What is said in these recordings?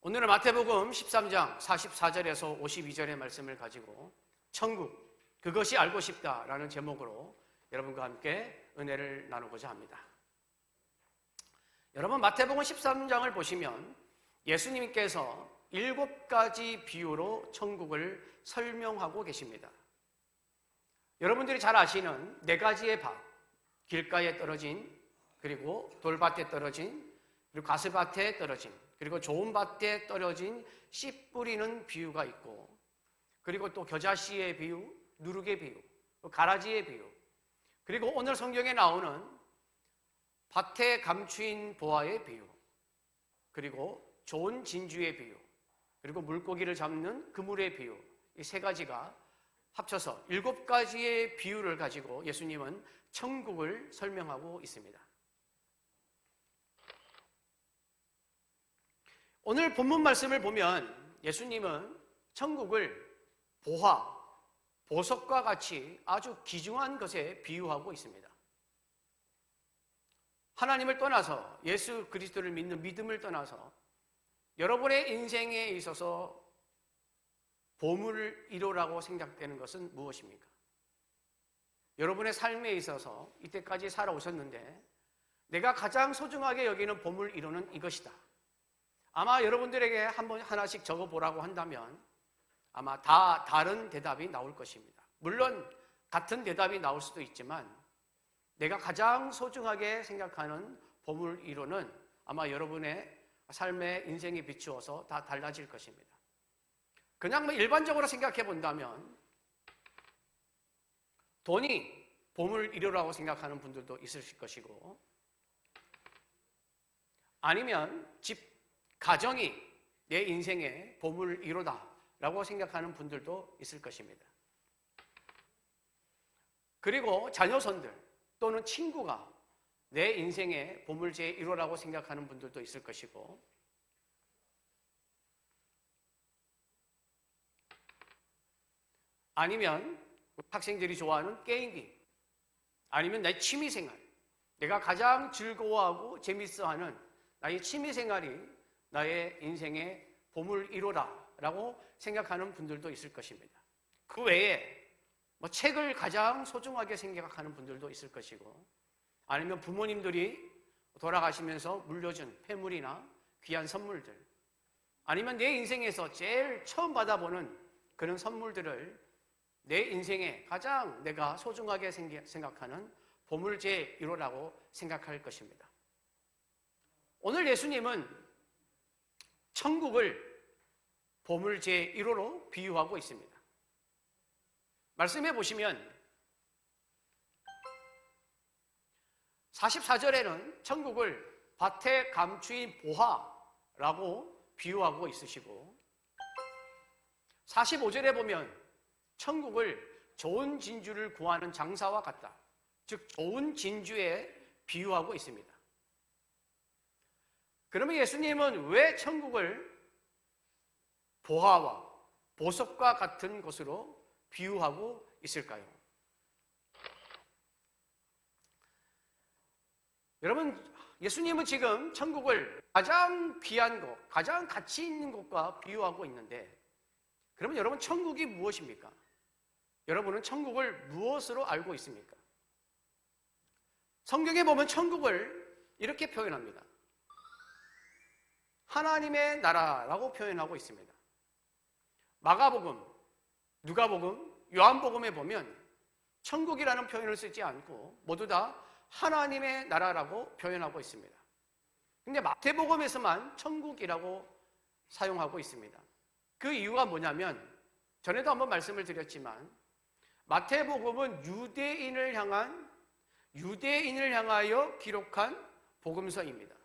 오늘은 마태복음 13장 44절에서 52절의 말씀을 가지고 천국, 그것이 알고 싶다라는 제목으로 여러분과 함께 은혜를 나누고자 합니다. 여러분, 마태복음 13장을 보시면 예수님께서 7가지 비유로 천국을 설명하고 계십니다. 여러분들이 잘 아시는 4가지의 밥, 길가에 떨어진, 그리고 돌밭에 떨어진, 그리고 가스밭에 떨어진, 그리고 좋은 밭에 떨어진 씨 뿌리는 비유가 있고, 그리고 또 겨자씨의 비유, 누룩의 비유, 가라지의 비유, 그리고 오늘 성경에 나오는 밭에 감추인 보아의 비유, 그리고 좋은 진주의 비유, 그리고 물고기를 잡는 그물의 비유, 이 3가지가 합쳐서 7가지의 비유를 가지고 예수님은 천국을 설명하고 있습니다. 오늘 본문 말씀을 보면 예수님은 천국을 보화, 보석과 같이 아주 귀중한 것에 비유하고 있습니다. 하나님을 떠나서, 예수 그리스도를 믿는 믿음을 떠나서 여러분의 인생에 있어서 보물을 이루라고 생각되는 것은 무엇입니까? 여러분의 삶에 있어서 이때까지 살아오셨는데 내가 가장 소중하게 여기는 보물 이루는 이것이다. 아마 여러분들에게 하나씩 적어보라고 한다면 아마 다 다른 대답이 나올 것입니다. 물론 같은 대답이 나올 수도 있지만 내가 가장 소중하게 생각하는 보물 1호는 아마 여러분의 삶의 인생에 비추어서 다 달라질 것입니다. 그냥 일반적으로 생각해 본다면 돈이 보물 1호라고 생각하는 분들도 있으실 것이고, 아니면 집, 가정이 내 인생의 보물 1호다라고 생각하는 분들도 있을 것입니다. 그리고 자녀손들 또는 친구가 내 인생의 보물 제1호라고 생각하는 분들도 있을 것이고, 아니면 학생들이 좋아하는 게임기, 아니면 내 취미생활, 내가 가장 즐거워하고 재밌어하는 나의 취미생활이 나의 인생의 보물 1호다라고 생각하는 분들도 있을 것입니다. 그 외에 책을 가장 소중하게 생각하는 분들도 있을 것이고, 아니면 부모님들이 돌아가시면서 물려준 폐물이나 귀한 선물들, 아니면 내 인생에서 제일 처음 받아보는 그런 선물들을 내 인생에 가장 내가 소중하게 생각하는 보물 제1호라고 생각할 것입니다. 오늘 예수님은 천국을 보물 제1호로 비유하고 있습니다. 말씀해 보시면 44절에는 천국을 밭에 감추인 보화라고 비유하고 있으시고, 45절에 보면 천국을 좋은 진주를 구하는 장사와 같다, 즉 좋은 진주에 비유하고 있습니다. 그러면 예수님은 왜 천국을 보화와 보석과 같은 것으로 비유하고 있을까요? 여러분, 예수님은 지금 천국을 가장 귀한 것, 가장 가치 있는 것과 비유하고 있는데, 그러면 여러분, 천국이 무엇입니까? 여러분은 천국을 무엇으로 알고 있습니까? 성경에 보면 천국을 이렇게 표현합니다. 하나님의 나라라고 표현하고 있습니다. 마가복음, 누가복음, 요한복음에 보면 천국이라는 표현을 쓰지 않고 모두 다 하나님의 나라라고 표현하고 있습니다. 근데 마태복음에서만 천국이라고 사용하고 있습니다. 그 이유가 뭐냐면, 전에도 한번 말씀을 드렸지만 마태복음은 유대인을 향하여 기록한 복음서입니다.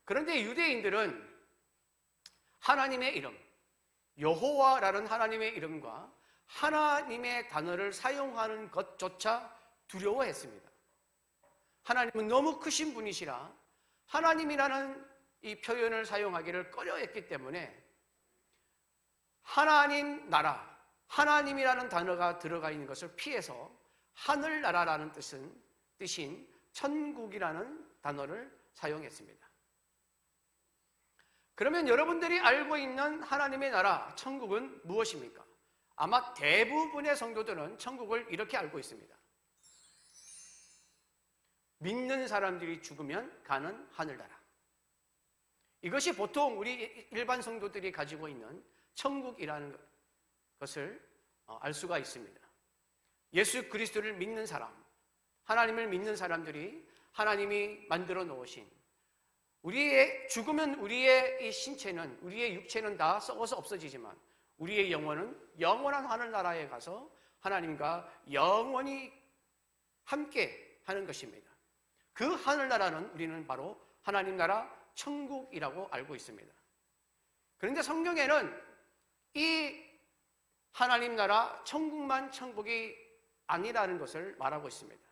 그런데 유대인들은 하나님의 이름, 여호와라는 하나님의 이름과 하나님의 단어를 사용하는 것조차 두려워했습니다. 하나님은 너무 크신 분이시라 하나님이라는 이 표현을 사용하기를 꺼려했기 때문에 하나님 나라, 하나님이라는 단어가 들어가 있는 것을 피해서 하늘나라라는 뜻인 천국이라는 단어를 사용했습니다. 그러면 여러분들이 알고 있는 하나님의 나라, 천국은 무엇입니까? 아마 대부분의 성도들은 천국을 이렇게 알고 있습니다. 믿는 사람들이 죽으면 가는 하늘나라. 이것이 보통 우리 일반 성도들이 가지고 있는 천국이라는 것을 알 수가 있습니다. 예수 그리스도를 믿는 사람, 하나님을 믿는 사람들이 하나님이 만들어 놓으신, 우리의 죽으면 우리의 이 신체는, 우리의 육체는 다 썩어서 없어지지만 우리의 영혼은 영원한 하늘나라에 가서 하나님과 영원히 함께 하는 것입니다. 그 하늘나라는 우리는 바로 하나님 나라 천국이라고 알고 있습니다. 그런데 성경에는 이 하나님 나라 천국만 천국이 아니라는 것을 말하고 있습니다.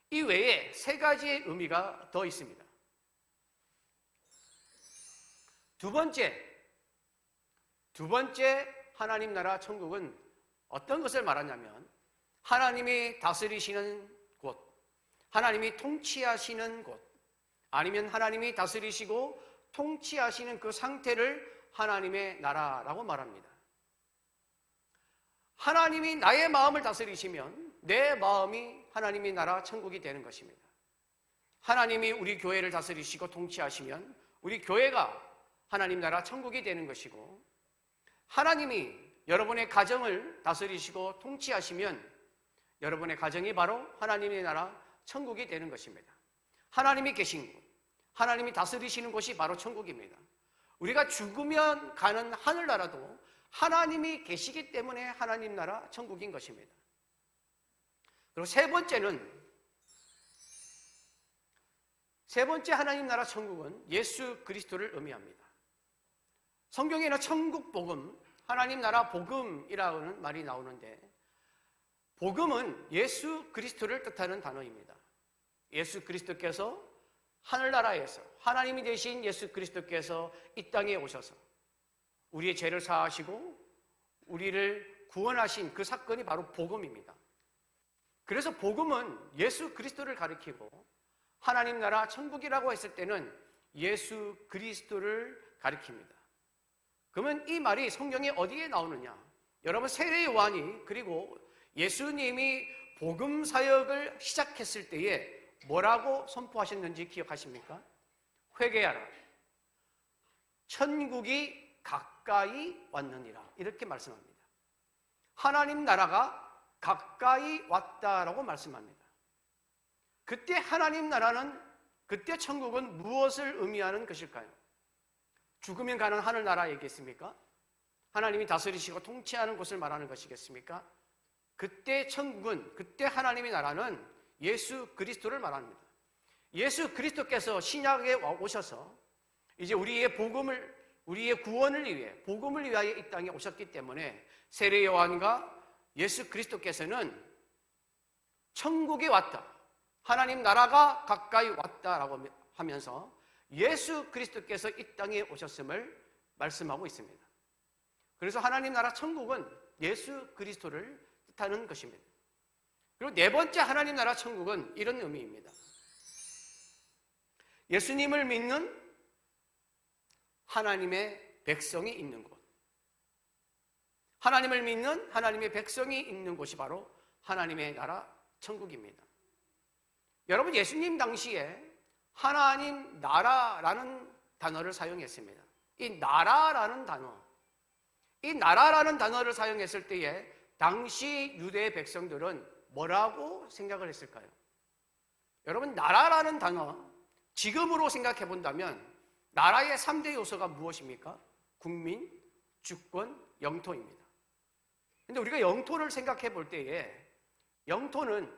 이 외에 세 가지의 의미가 더 있습니다. 두 번째 하나님 나라 천국은 어떤 것을 말하냐면 하나님이 다스리시는 곳, 하나님이 통치하시는 곳, 아니면 하나님이 다스리시고 통치하시는 그 상태를 하나님의 나라라고 말합니다. 하나님이 나의 마음을 다스리시면 내 마음이 하나님의 나라 천국이 되는 것입니다. 하나님이 우리 교회를 다스리시고 통치하시면 우리 교회가 하나님 나라 천국이 되는 것이고, 하나님이 여러분의 가정을 다스리시고 통치하시면 여러분의 가정이 바로 하나님의 나라 천국이 되는 것입니다. 하나님이 계신 곳, 하나님이 다스리시는 곳이 바로 천국입니다. 우리가 죽으면 가는 하늘나라도 하나님이 계시기 때문에 하나님 나라 천국인 것입니다. 그리고 세 번째 하나님 나라 천국은 예수 그리스도를 의미합니다. 성경에는 천국 복음, 하나님 나라 복음이라는 말이 나오는데, 복음은 예수 그리스도를 뜻하는 단어입니다. 예수 그리스도께서 하늘나라에서, 하나님이 되신 예수 그리스도께서 이 땅에 오셔서 우리의 죄를 사하시고 우리를 구원하신 그 사건이 바로 복음입니다. 그래서 복음은 예수 그리스도를 가리키고, 하나님 나라 천국이라고 했을 때는 예수 그리스도를 가리킵니다. 그러면 이 말이 성경에 어디에 나오느냐? 여러분, 세례 요한이, 그리고 예수님이 복음 사역을 시작했을 때에 뭐라고 선포하셨는지 기억하십니까? 회개하라, 천국이 가까이 왔느니라, 이렇게 말씀합니다. 하나님 나라가 가까이 왔다라고 말씀합니다. 그때 하나님 나라는, 그때 천국은 무엇을 의미하는 것일까요? 죽으면 가는 하늘나라 얘기겠습니까? 하나님이 다스리시고 통치하는 곳을 말하는 것이겠습니까? 그때 천국은, 그때 하나님의 나라는 예수 그리스도를 말합니다. 예수 그리스도께서 신약에 오셔서 이제 우리의 복음을, 우리의 구원을 위해, 복음을 위하여 이 땅에 오셨기 때문에 세례 요한과 예수 그리스도께서는 천국에 왔다, 하나님 나라가 가까이 왔다라고 하면서 예수 그리스도께서 이 땅에 오셨음을 말씀하고 있습니다. 그래서 하나님 나라 천국은 예수 그리스도를 뜻하는 것입니다. 그리고 네 번째 하나님 나라 천국은 이런 의미입니다. 예수님을 믿는 하나님의 백성이 있는 곳, 하나님을 믿는 하나님의 백성이 있는 곳이 바로 하나님의 나라 천국입니다. 여러분, 예수님 당시에 하나님 나라라는 단어를 사용했습니다. 이 나라라는 단어를 사용했을 때에 당시 유대 백성들은 뭐라고 생각을 했을까요? 여러분, 나라라는 단어, 지금으로 생각해 본다면 나라의 3대 요소가 무엇입니까? 국민, 주권, 영토입니다. 그런데 우리가 영토를 생각해 볼 때에 영토는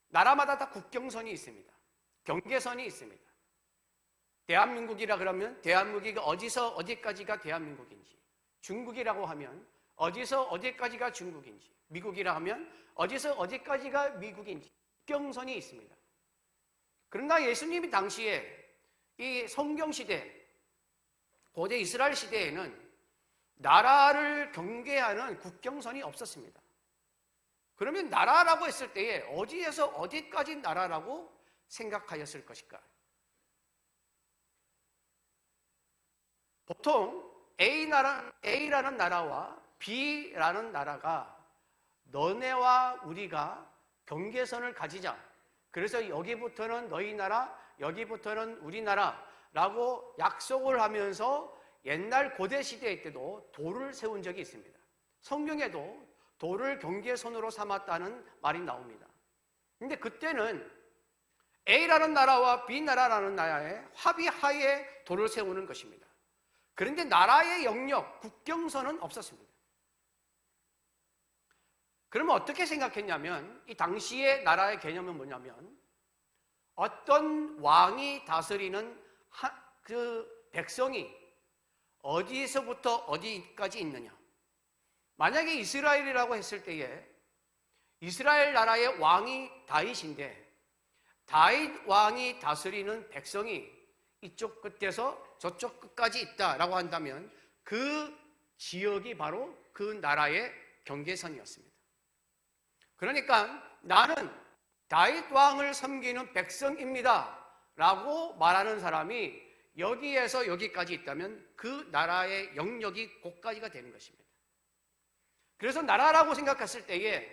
나라마다 다 국경선이 있습니다. 경계선이 있습니다. 대한민국이라 그러면 대한민국이 어디서 어디까지가 대한민국인지, 중국이라고 하면 어디서 어디까지가 중국인지, 미국이라 하면 어디서 어디까지가 미국인지 국경선이 있습니다. 그러나 예수님이 당시에 이 성경시대, 고대 이스라엘 시대에는 나라를 경계하는 국경선이 없었습니다. 그러면 나라라고 했을 때에 어디에서 어디까지 나라라고 생각하였을 것일까? 보통 A라는 나라와 B라는 나라가 너네와 우리가 경계선을 가지자. 그래서 여기부터는 너희 나라, 여기부터는 우리 나라라고 약속을 하면서 옛날 고대 시대 때도 도를 세운 적이 있습니다. 성경에도 도를 경계선으로 삼았다는 말이 나옵니다. 근데 그때는 A라는 나라와 B나라라는 나라의 합의하에 도를 세우는 것입니다. 그런데 나라의 영역, 국경선은 없었습니다. 그러면 어떻게 생각했냐면 이 당시의 나라의 개념은 뭐냐면 어떤 왕이 다스리는 그 백성이 어디서부터 어디까지 있느냐. 만약에 이스라엘이라고 했을 때에 이스라엘 나라의 왕이 다윗인데 다윗 왕이 다스리는 백성이 이쪽 끝에서 저쪽 끝까지 있다라고 한다면 그 지역이 바로 그 나라의 경계선이었습니다. 그러니까 나는 다윗 왕을 섬기는 백성입니다 라고 말하는 사람이 여기에서 여기까지 있다면 그 나라의 영역이 곳까지가 되는 것입니다. 그래서 나라라고 생각했을 때에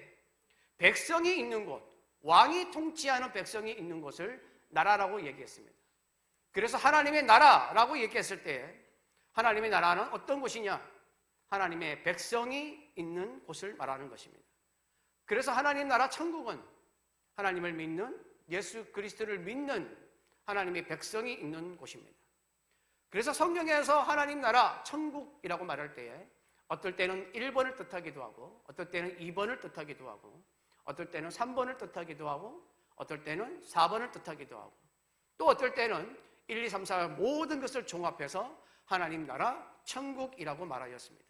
백성이 있는 곳, 왕이 통치하는 백성이 있는 곳을 나라라고 얘기했습니다. 그래서 하나님의 나라라고 얘기했을 때 하나님의 나라는 어떤 곳이냐? 하나님의 백성이 있는 곳을 말하는 것입니다. 그래서 하나님 나라 천국은 하나님을 믿는 예수 그리스도를 믿는 하나님의 백성이 있는 곳입니다. 그래서 성경에서 하나님 나라 천국이라고 말할 때에 어떨 때는 1번을 뜻하기도 하고 어떨 때는 2번을 뜻하기도 하고 어떨 때는 3번을 뜻하기도 하고 어떨 때는 4번을 뜻하기도 하고 또 어떨 때는 1, 2, 3, 4 모든 것을 종합해서 하나님 나라 천국이라고 말하였습니다.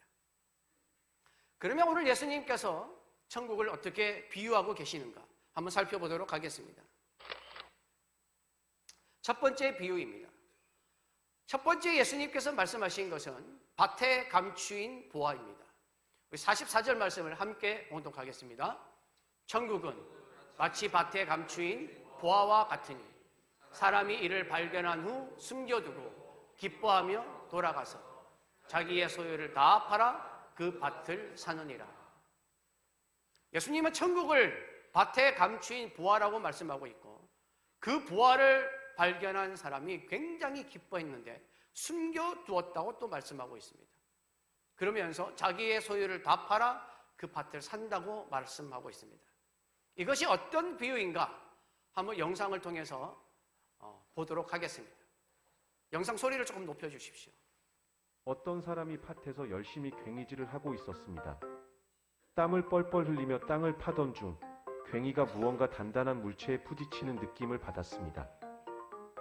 그러면 오늘 예수님께서 천국을 어떻게 비유하고 계시는가 한번 살펴보도록 하겠습니다. 첫 번째 비유입니다. 첫 번째 예수님께서 말씀하신 것은 밭에 감추인 보화입니다. 44절 말씀을 함께 봉독하겠습니다. 천국은 마치 밭에 감추인 보화와 같으니 사람이 이를 발견한 후 숨겨두고 기뻐하며 돌아가서 자기의 소유를 다 팔아 그 밭을 사느니라. 예수님은 천국을 밭에 감추인 보화라고 말씀하고 있고 그 보화를 발견한 사람이 굉장히 기뻐했는데 숨겨두었다고 또 말씀하고 있습니다. 그러면서 자기의 소유를 다 팔아 그 밭을 산다고 말씀하고 있습니다. 이것이 어떤 비유인가 한번 영상을 통해서 보도록 하겠습니다. 영상 소리를 조금 높여주십시오. 어떤 사람이 밭에서 열심히 괭이질을 하고 있었습니다. 땀을 뻘뻘 흘리며 땅을 파던 중 괭이가 무언가 단단한 물체에 부딪히는 느낌을 받았습니다.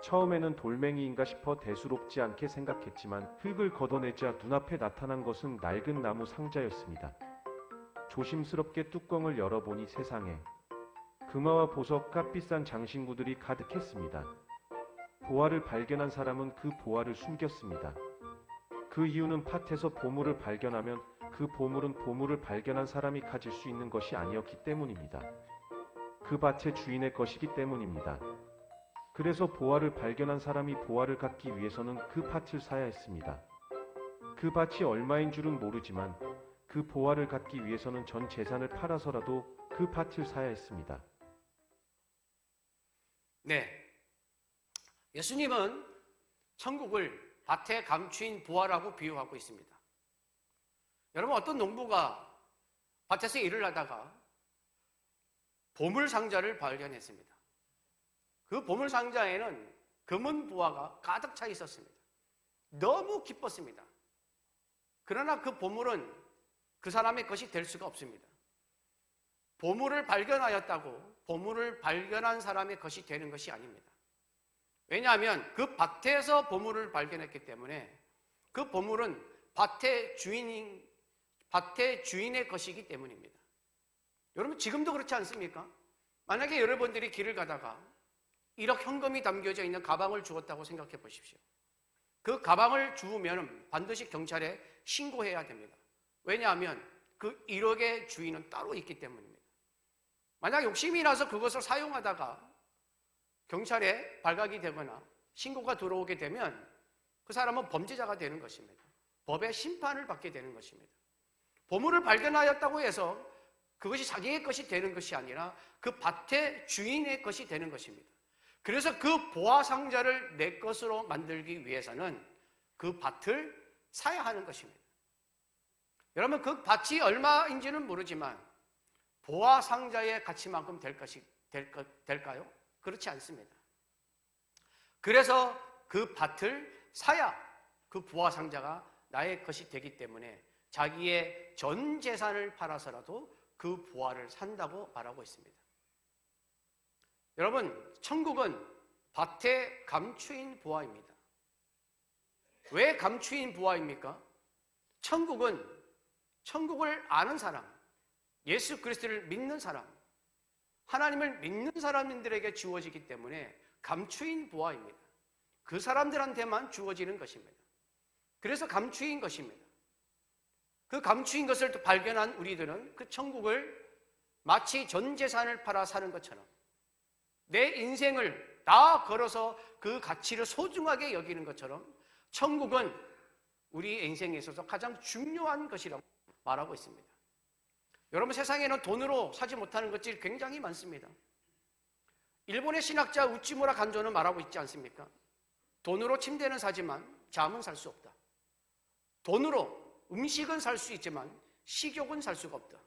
처음에는 돌멩이인가 싶어 대수롭지 않게 생각했지만 흙을 걷어내자 눈앞에 나타난 것은 낡은 나무 상자였습니다. 조심스럽게 뚜껑을 열어보니 세상에 금화와 보석, 값비싼 장신구들이 가득했습니다. 보화를 발견한 사람은 그 보화를 숨겼습니다. 그 이유는 밭에서 보물을 발견하면 그 보물은 보물을 발견한 사람이 가질 수 있는 것이 아니었기 때문입니다. 그 밭의 주인의 것이기 때문입니다. 그래서 보화를 발견한 사람이 보화를 갖기 위해서는 그 밭을 사야 했습니다. 그 밭이 얼마인 줄은 모르지만 그 보화를 갖기 위해서는 전 재산을 팔아서라도 그 밭을 사야 했습니다. 네, 예수님은 천국을 밭에 감추인 보화라고 비유하고 있습니다. 여러분, 어떤 농부가 밭에서 일을 하다가 보물 상자를 발견했습니다. 그 보물 상자에는 금은 보화가 가득 차 있었습니다. 너무 기뻤습니다. 그러나 그 보물은 그 사람의 것이 될 수가 없습니다. 보물을 발견하였다고 보물을 발견한 사람의 것이 되는 것이 아닙니다. 왜냐하면 그 밭에서 보물을 발견했기 때문에 그 보물은 밭의 주인의 것이기 때문입니다. 여러분, 지금도 그렇지 않습니까? 만약에 여러분들이 길을 가다가 1억 현금이 담겨져 있는 가방을 주었다고 생각해 보십시오. 그 가방을 주우면 반드시 경찰에 신고해야 됩니다. 왜냐하면 그 1억의 주인은 따로 있기 때문입니다. 만약 욕심이 나서 그것을 사용하다가 경찰에 발각이 되거나 신고가 들어오게 되면 그 사람은 범죄자가 되는 것입니다. 법의 심판을 받게 되는 것입니다. 보물을 발견하였다고 해서 그것이 자기의 것이 되는 것이 아니라 그 밭의 주인의 것이 되는 것입니다. 그래서 그 보화 상자를 내 것으로 만들기 위해서는 그 밭을 사야 하는 것입니다. 여러분, 그 밭이 얼마인지는 모르지만 보화 상자의 가치만큼 될까요? 그렇지 않습니다. 그래서 그 밭을 사야 그 보화 상자가 나의 것이 되기 때문에 자기의 전 재산을 팔아서라도 그 보화를 산다고 말하고 있습니다. 여러분, 천국은 밭에 감추인 보화입니다. 왜 감추인 보화입니까? 천국을 아는 사람, 예수 그리스도를 믿는 사람, 하나님을 믿는 사람들에게 주어지기 때문에 감추인 보화입니다. 그 사람들한테만 주어지는 것입니다. 그래서 감추인 것입니다. 그 감추인 것을 또 발견한 우리들은 그 천국을 마치 전 재산을 팔아 사는 것처럼 내 인생을 다 걸어서 그 가치를 소중하게 여기는 것처럼 천국은 우리 인생에 있어서 가장 중요한 것이라고 말하고 있습니다. 여러분, 세상에는 돈으로 사지 못하는 것들이 굉장히 많습니다. 일본의 신학자 우찌무라 간조는 말하고 있지 않습니까? 돈으로 침대는 사지만 잠은 살 수 없다. 돈으로 음식은 살 수 있지만 식욕은 살 수가 없다.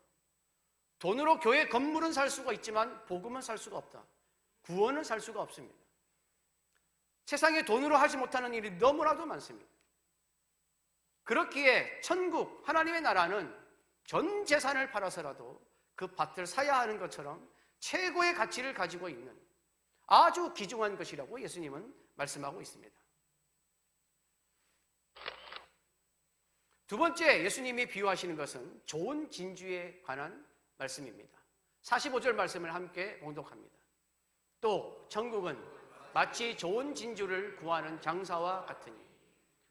돈으로 교회 건물은 살 수가 있지만 복음은 살 수가 없다. 구원은 살 수가 없습니다. 세상에 돈으로 하지 못하는 일이 너무나도 많습니다. 그렇기에 천국, 하나님의 나라는 전 재산을 팔아서라도 그 밭을 사야 하는 것처럼 최고의 가치를 가지고 있는 아주 귀중한 것이라고 예수님은 말씀하고 있습니다. 두 번째 예수님이 비유하시는 것은 좋은 진주에 관한 말씀입니다. 45절 말씀을 함께 봉독합니다. 또 천국은 마치 좋은 진주를 구하는 장사와 같으니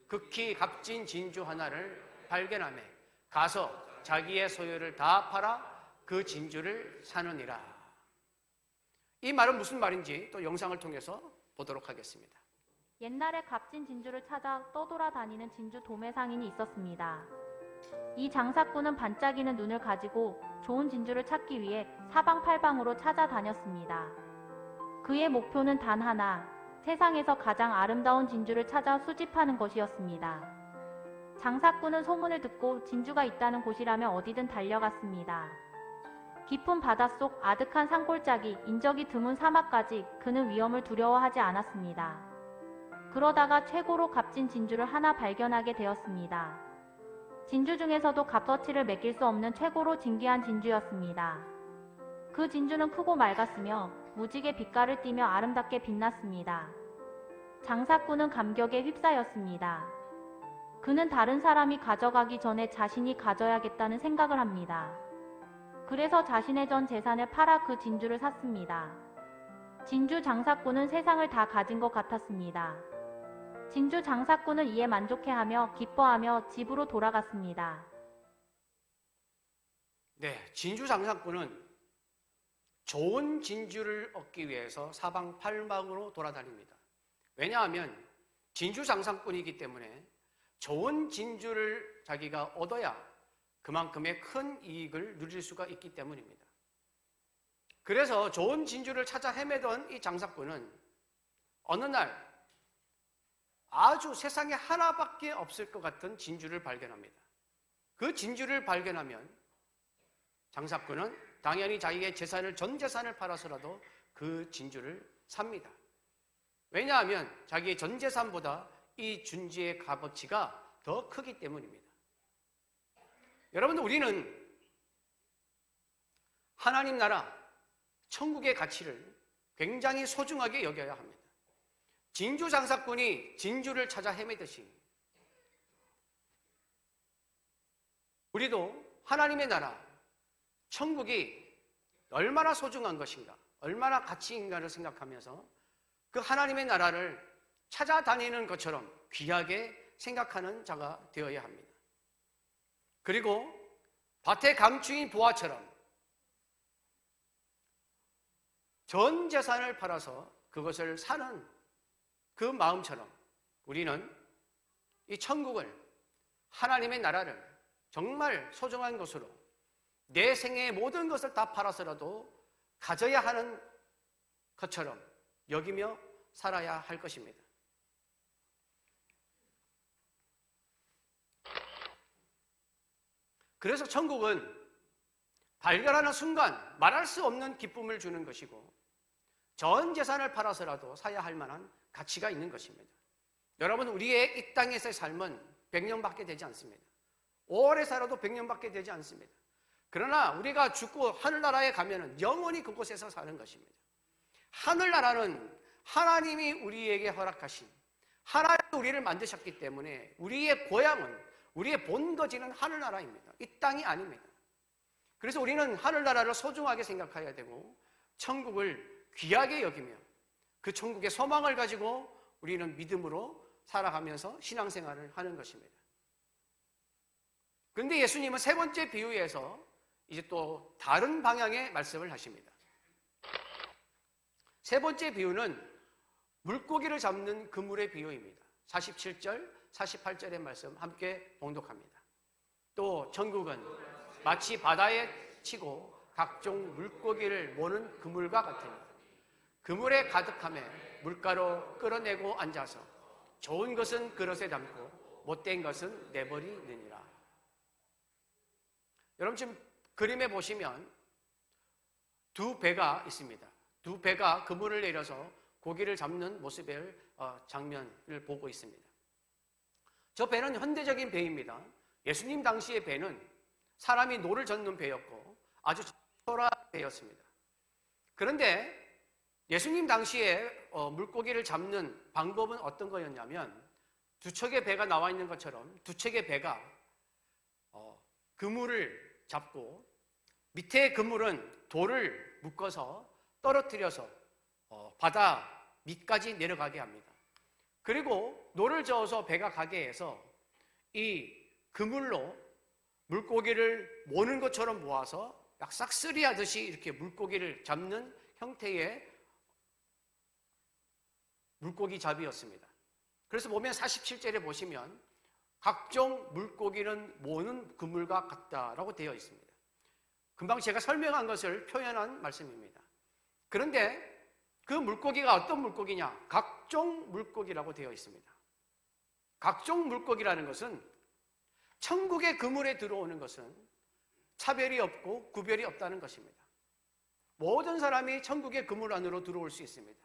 극히 값진 진주 하나를 발견하며 가서 자기의 소유를 다 팔아 그 진주를 사느니라. 이 말은 무슨 말인지 또 영상을 통해서 보도록 하겠습니다. 옛날에 값진 진주를 찾아 떠돌아다니는 진주 도매상인이 있었습니다. 이 장사꾼은 반짝이는 눈을 가지고 좋은 진주를 찾기 위해 사방팔방으로 찾아다녔습니다. 그의 목표는 단 하나, 세상에서 가장 아름다운 진주를 찾아 수집하는 것이었습니다. 장사꾼은 소문을 듣고 진주가 있다는 곳이라면 어디든 달려갔습니다. 깊은 바닷속 아득한 산골짜기, 인적이 드문 사막까지 그는 위험을 두려워하지 않았습니다. 그러다가 최고로 값진 진주를 하나 발견하게 되었습니다. 진주 중에서도 값어치를 매길 수 없는 최고로 진귀한 진주였습니다. 그 진주는 크고 맑았으며 무지개 빛깔을 띠며 아름답게 빛났습니다. 장사꾼은 감격에 휩싸였습니다. 그는 다른 사람이 가져가기 전에 자신이 가져야겠다는 생각을 합니다. 그래서 자신의 전 재산을 팔아 그 진주를 샀습니다. 진주 장사꾼은 세상을 다 가진 것 같았습니다. 진주 장사꾼은 이에 만족해하며 기뻐하며 집으로 돌아갔습니다. 네, 진주 장사꾼은 좋은 진주를 얻기 위해서 사방팔방으로 돌아다닙니다. 왜냐하면 진주 장사꾼이기 때문에 좋은 진주를 자기가 얻어야 그만큼의 큰 이익을 누릴 수가 있기 때문입니다. 그래서 좋은 진주를 찾아 헤매던 이 장사꾼은 어느 날 아주 세상에 하나밖에 없을 것 같은 진주를 발견합니다. 그 진주를 발견하면 장사꾼은 당연히 자기의 재산을, 전 재산을 팔아서라도 그 진주를 삽니다. 왜냐하면 자기의 전 재산보다 이 진주의 값어치가 더 크기 때문입니다. 여러분들, 우리는 하나님 나라, 천국의 가치를 굉장히 소중하게 여겨야 합니다. 진주 장사꾼이 진주를 찾아 헤매듯이 우리도 하나님의 나라, 천국이 얼마나 소중한 것인가, 얼마나 가치 있는가를 생각하면서 그 하나님의 나라를 찾아다니는 것처럼 귀하게 생각하는 자가 되어야 합니다. 그리고 밭에 감추인 보화처럼 전 재산을 팔아서 그것을 사는 그 마음처럼 우리는 이 천국을, 하나님의 나라를 정말 소중한 것으로 내 생애의 모든 것을 다 팔아서라도 가져야 하는 것처럼 여기며 살아야 할 것입니다. 그래서 천국은 발견하는 순간 말할 수 없는 기쁨을 주는 것이고 전 재산을 팔아서라도 사야 할 만한 가치가 있는 것입니다. 여러분, 우리의 이 땅에서의 삶은 100년밖에 되지 않습니다. 오래 살아도 100년밖에 되지 않습니다. 그러나 우리가 죽고 하늘나라에 가면은 영원히 그곳에서 사는 것입니다. 하늘나라는 하나님이 우리에게 허락하신, 하나님이 우리를 만드셨기 때문에 우리의 고향은, 우리의 본거지는 하늘나라입니다. 이 땅이 아닙니다. 그래서 우리는 하늘나라를 소중하게 생각해야 되고 천국을 귀하게 여기며 그 천국의 소망을 가지고 우리는 믿음으로 살아가면서 신앙생활을 하는 것입니다. 그런데 예수님은 세 번째 비유에서 이제 또 다른 방향의 말씀을 하십니다. 세 번째 비유는 물고기를 잡는 그물의 비유입니다. 47절, 48절의 말씀 함께 봉독합니다. 또 천국은 마치 바다에 치고 각종 물고기를 모는 그물과 같으니 그물에 가득하며 물가로 끌어내고 앉아서 좋은 것은 그릇에 담고 못된 것은 내버리느니라. 여러분, 지금 그림에 보시면 두 배가 있습니다. 두 배가 그물을 내려서 고기를 잡는 모습의 장면을 보고 있습니다. 저 배는 현대적인 배입니다. 예수님 당시의 배는 사람이 노를 젓는 배였고 아주 소라 배였습니다. 그런데 예수님 당시에 물고기를 잡는 방법은 어떤 거였냐면 두 척의 배가 나와 있는 것처럼 두 척의 배가 그물을 잡고 밑에 그물은 돌을 묶어서 떨어뜨려서 바다 밑까지 내려가게 합니다. 그리고 노를 저어서 배가 가게 해서 이 그물로 물고기를 모는 것처럼 모아서 약 싹쓸이 하듯이 이렇게 물고기를 잡는 형태의 물고기 잡이였습니다. 그래서 보면 47절에 보시면 각종 물고기는 모는 그물과 같다라고 되어 있습니다. 금방 제가 설명한 것을 표현한 말씀입니다. 그런데 그 물고기가 어떤 물고기냐? 각종 물고기라고 되어 있습니다. 각종 물고기라는 것은 천국의 그물에 들어오는 것은 차별이 없고 구별이 없다는 것입니다. 모든 사람이 천국의 그물 안으로 들어올 수 있습니다.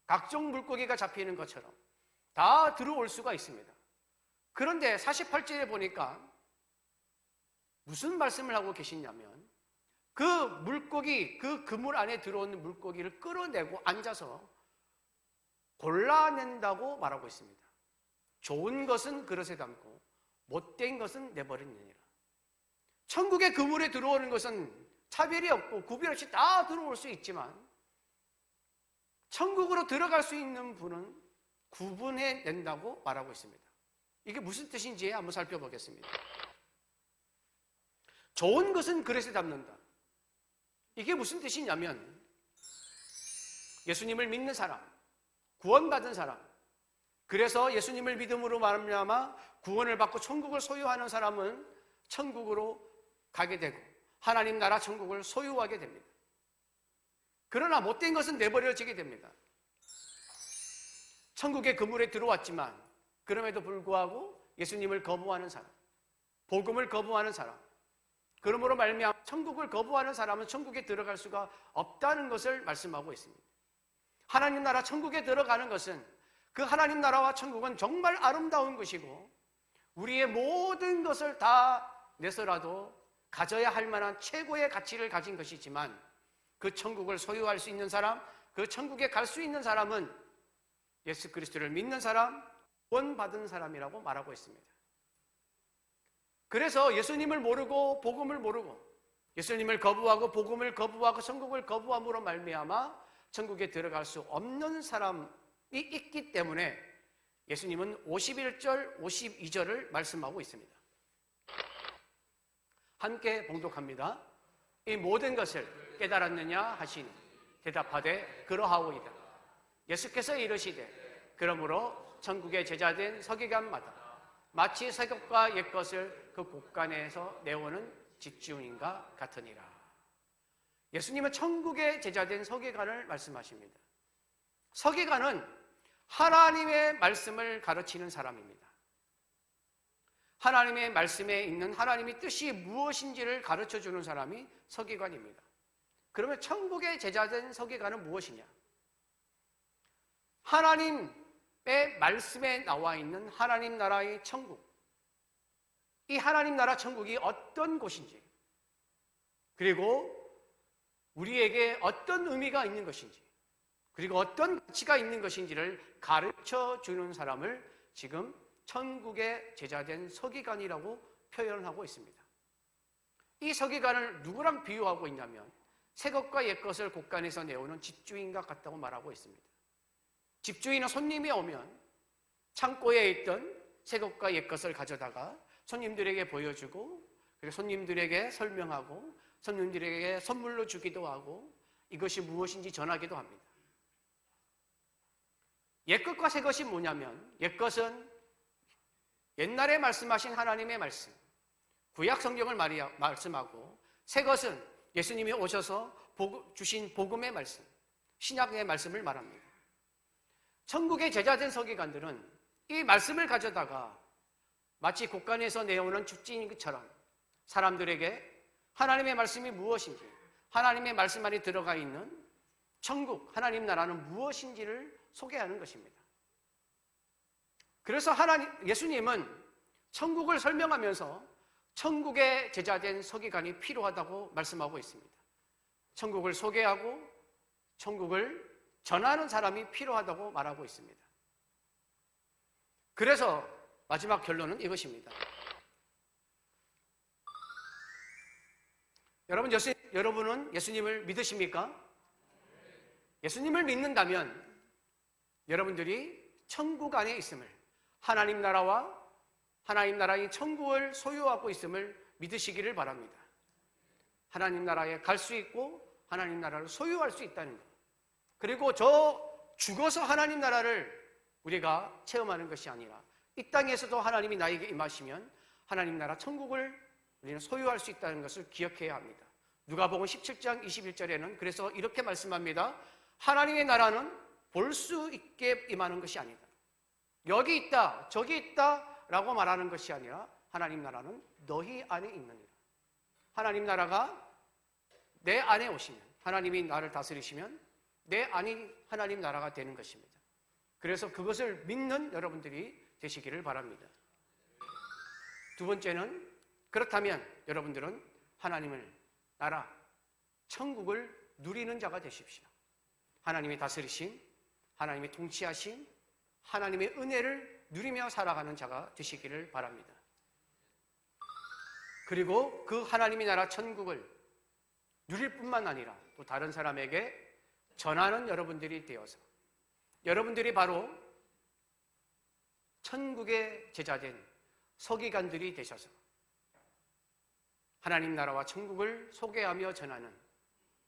각종 물고기가 잡히는 것처럼 다 들어올 수가 있습니다. 그런데 48절에 보니까 무슨 말씀을 하고 계시냐면 그 물고기, 그 그물 안에 들어오는 물고기를 끌어내고 앉아서 골라낸다고 말하고 있습니다. 좋은 것은 그릇에 담고 못된 것은 내버리느니라. 천국의 그물에 들어오는 것은 차별이 없고 구별 없이 다 들어올 수 있지만 천국으로 들어갈 수 있는 분은 구분해낸다고 말하고 있습니다. 이게 무슨 뜻인지 한번 살펴보겠습니다. 좋은 것은 그릇에 담는다. 이게 무슨 뜻이냐면 예수님을 믿는 사람, 구원받은 사람, 그래서 예수님을 믿음으로 말미암아 구원을 받고 천국을 소유하는 사람은 천국으로 가게 되고 하나님 나라 천국을 소유하게 됩니다. 그러나 못된 것은 내버려지게 됩니다. 천국의 그물에 들어왔지만 그럼에도 불구하고 예수님을 거부하는 사람, 복음을 거부하는 사람, 그러므로 말미암아 천국을 거부하는 사람은 천국에 들어갈 수가 없다는 것을 말씀하고 있습니다. 하나님 나라 천국에 들어가는 것은 그 하나님 나라와 천국은 정말 아름다운 것이고 우리의 모든 것을 다 내서라도 가져야 할 만한 최고의 가치를 가진 것이지만 그 천국을 소유할 수 있는 사람, 그 천국에 갈 수 있는 사람은 예수 그리스도를 믿는 사람, 구원받은 사람이라고 말하고 있습니다. 그래서 예수님을 모르고 복음을 모르고 예수님을 거부하고 복음을 거부하고 천국을 거부함으로 말미암아 천국에 들어갈 수 없는 사람이 있기 때문에 예수님은 51절, 52절을 말씀하고 있습니다. 함께 봉독합니다. 이 모든 것을 깨달았느냐 하시니 대답하되 그러하오이다. 예수께서 이르시되 그러므로 천국의 제자된 서기관마다 마치 새 것과 옛 것을 그 곳간에서 내오는 집주인과 같으니라. 예수님은 천국의 제자된 서기관을 말씀하십니다. 서기관은 하나님의 말씀을 가르치는 사람입니다. 하나님의 말씀에 있는 하나님의 뜻이 무엇인지를 가르쳐주는 사람이 서기관입니다. 그러면 천국의 제자된 서기관은 무엇이냐? 하나님의 말씀에 나와 있는 하나님 나라의 천국, 이 하나님 나라 천국이 어떤 곳인지, 그리고 우리에게 어떤 의미가 있는 것인지, 그리고 어떤 가치가 있는 것인지를 가르쳐 주는 사람을 지금 천국의 제자된 서기관이라고 표현하고 있습니다. 이 서기관을 누구랑 비유하고 있냐면 새 것과 옛 것을 곳간에서 내오는 집주인과 같다고 말하고 있습니다. 집주인은 손님이 오면 창고에 있던 새 것과 옛 것을 가져다가 손님들에게 보여주고, 그리고 손님들에게 설명하고, 손님들에게 선물로 주기도 하고, 이것이 무엇인지 전하기도 합니다. 옛 것과 새 것이 뭐냐면, 옛 것은 옛날에 말씀하신 하나님의 말씀, 구약 성경을 말씀하고, 새 것은 예수님이 오셔서 주신 복음의 말씀, 신약의 말씀을 말합니다. 천국의 제자된 서기관들은 이 말씀을 가져다가 마치 곳간에서 내오는 집주인처럼 사람들에게 하나님의 말씀이 무엇인지, 하나님의 말씀 안에 들어가 있는 천국, 하나님 나라는 무엇인지를 소개하는 것입니다. 그래서 예수님은 천국을 설명하면서 천국의 제자된 서기관이 필요하다고 말씀하고 있습니다. 천국을 소개하고 천국을 전하는 사람이 필요하다고 말하고 있습니다. 그래서 마지막 결론은 이것입니다. 여러분은 예수님을 믿으십니까? 예수님을 믿는다면 여러분들이 천국 안에 있음을, 하나님 나라와 하나님 나라의 천국을 소유하고 있음을 믿으시기를 바랍니다. 하나님 나라에 갈 수 있고 하나님 나라를 소유할 수 있다는 것. 그리고 죽어서 하나님 나라를 우리가 체험하는 것이 아니라 이 땅에서도 하나님이 나에게 임하시면 하나님 나라 천국을 우리는 소유할 수 있다는 것을 기억해야 합니다. 누가복음 17장 21절에는 그래서 이렇게 말씀합니다. 하나님의 나라는 볼 수 있게 임하는 것이 아니다. 여기 있다, 저기 있다 라고 말하는 것이 아니라 하나님 나라는 너희 안에 있느니라. 하나님 나라가 내 안에 오시면, 하나님이 나를 다스리시면 내 안이 하나님 나라가 되는 것입니다. 그래서 그것을 믿는 여러분들이 되시기를 바랍니다. 두 번째는, 그렇다면 여러분들은 하나님을, 나라, 천국을 누리는 자가 되십시오. 하나님의 다스리심, 하나님의 통치하심, 하나님의 은혜를 누리며 살아가는 자가 되시기를 바랍니다. 그리고 그 하나님의 나라 천국을 누릴 뿐만 아니라 또 다른 사람에게 전하는 여러분들이 되어서 여러분들이 바로 천국의 제자된 서기관들이 되셔서 하나님 나라와 천국을 소개하며 전하는,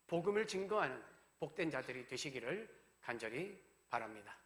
복음을 증거하는 복된 자들이 되시기를 간절히 바랍니다.